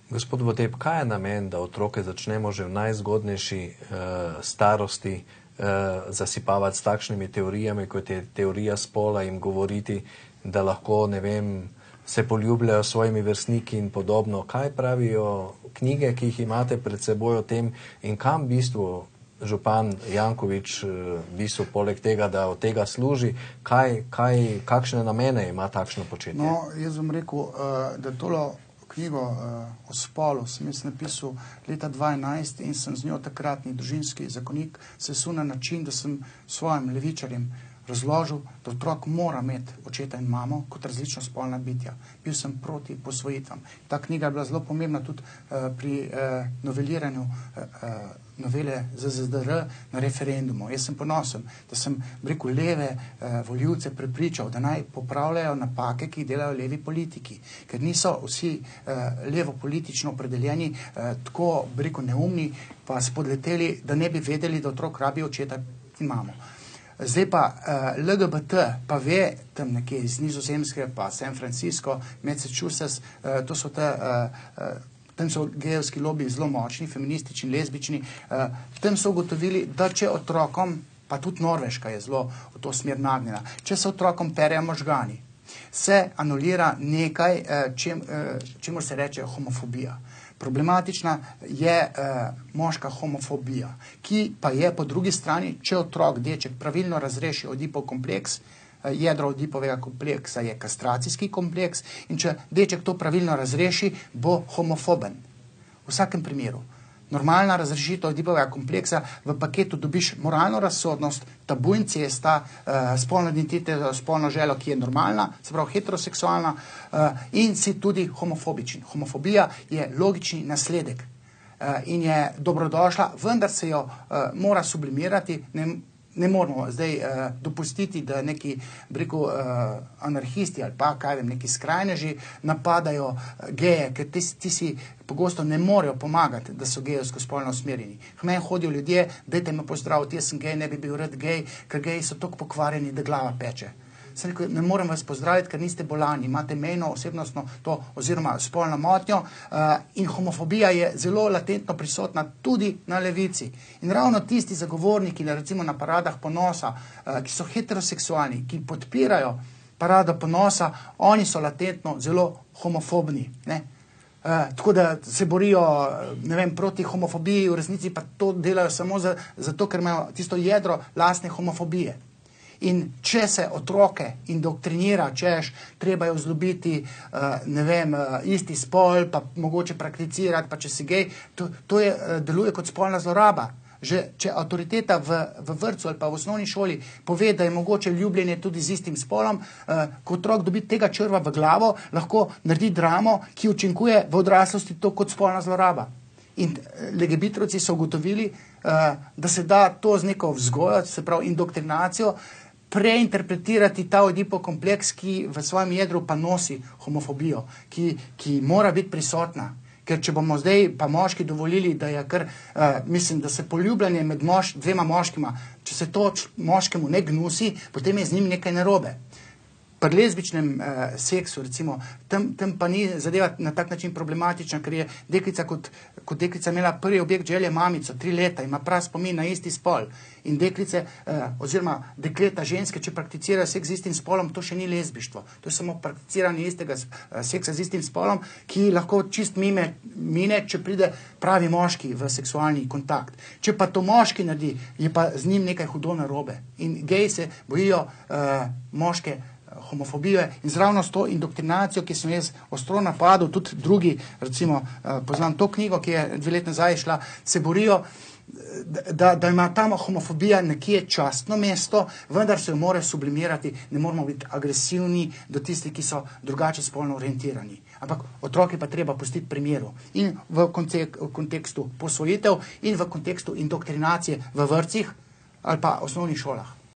Gospod Vodeb, kaj je namen, da otroke začnemo že v najzgodnejši starosti zasipavati s takšnimi teorijami, kot je teorija spola, jim govoriti, da lahko, ne vem, se poljubljajo s svojimi vrstniki in podobno. Kaj pravijo knjige, ki jih imate pred seboj o tem in kam v bistvu župan Janković v bistvu poleg tega, da od tega služi, kakšne namene ima takšno početje? No, jaz bom rekel, da tolo knjigo o spolu sem jaz napisal leta 2011 in sem z njo takratni družinski zakonik sesul na način, da sem svojim levičarjem razložil, da otrok mora imeti očeta in mamo kot različno spolna bitja. Bil sem proti posvojitvam. Ta knjiga je bila zelo pomembna tudi pri noveliranju novele ZZDR na referendumu. Jaz sem ponosen, da sem rekel leve volivce prepričal, da naj popravljajo napake, ki jih delajo levi politiki, ker niso vsi levo politično opredeljeni tako, rekel, neumni, pa spodleteli, da ne bi vedeli, da otrok rabi očeta in mamo. Zdaj pa LGBT pa ve tam nekje iz Nizozemske, pa San Francisco, Massachusetts, to so tam so gejevski lobiji zelo močni, feministični, lezbični, tam so ugotovili, da če otrokom, pa tudi Norveška je zelo v to smer nagnjena, če se otrokom perejo možgani, se anulira nekaj, čemu se reče homofobija. Problematična je moška homofobija, ki pa je po drugi strani, če otrok, deček, pravilno razreši Oedipov kompleks, jedro Oedipovega kompleksa je kastracijski kompleks in če deček to pravilno razreši, bo homofoben. V vsakem primeru. Normalna razrešitev Oedipovega kompleksa v paketu dobiš moralno razsodnost, tabu incesta, spolno identiteto, spolno željo, ki je normalna, se pravi heteroseksualna in si tudi homofobičen. Homofobija je logični nasledek in je dobrodošla, vendar se jo mora sublimirati. Ne moramo zdaj dopustiti, da neki anarhisti ali pa, kaj vem, neki skrajneži napadajo geje, ker ti si pogosto ne morejo pomagati, da so gejevsko spolno usmerjeni. K meni hodijo ljudje, dajte me pozdraviti, jaz sem gej, ne bi bil rad gej, ker geji so toliko pokvarjeni, da glava peče. Sem rekel, ne morem vas pozdraviti, ker niste bolani, imate mejno osebnostno to oziroma spolno motnjo in homofobija je zelo latentno prisotna tudi na levici. In ravno tisti zagovorniki, recimo na paradah ponosa, ki so heteroseksualni, ki podpirajo parado ponosa, oni so latentno zelo homofobni, ne? Tako da se borijo, ne vem, proti homofobiji, v resnici pa to delajo samo zato, ker imajo tisto jedro lastne homofobije. In če se otroke indoktrinira, češ, treba je vzljubiti, ne vem, isti spol, pa mogoče prakticirati, pa če si gej, to deluje kot spolna zloraba. Že če avtoriteta v vrtcu ali pa v osnovni šoli pove, da je mogoče ljubljenje tudi z istim spolom, ko otrok dobi tega črva v glavo, lahko naredi dramo, ki učinkuje v odraslosti to kot spolna zloraba. In legebitrovci so ugotovili, da se da to z neko vzgojo, se pravi indoktrinacijo, preinterpretirati ta Oedipov kompleks, ki v svojem jedru pa nosi homofobijo, ki mora biti prisotna. Ker če bomo zdaj pa moški dovolili, da je kar, mislim, da se poljubljanje med dvema moškima, če se to moškemu ne gnusi, potem je z njim nekaj narobe. Pri lezbičnem seksu, recimo, tam pa ni zadeva na tak način problematična, ker je deklica kot deklica imela prvi objekt želje mamico, 3 leta, ima prav spomin na isti spol. In deklice, oziroma dekleta, ženske, če prakticirajo seks z istim spolom, to še ni lezbištvo. To je samo prakticiranje istega seksa z istim spolom, ki lahko čist mine, če pride pravi moški v seksualni kontakt. Če pa to moški naredi, je pa z njim nekaj hudo narobe. In geji se bojijo moške homofobije in zravno s to indoktrinacijo, ki sem jaz ostro napadal, tudi drugi, recimo, poznam to knjigo, ki je 2 leta nazaj šla, se borijo, da ima tam homofobija nekje častno mesto, vendar se jo more sublimirati, ne moramo biti agresivni do tistih, ki so drugače spolno orientirani. Ampak otroke pa treba pustiti primeru in v kontekstu posvojitev in v kontekstu indoktrinacije v vrtcih ali pa osnovnih šolah.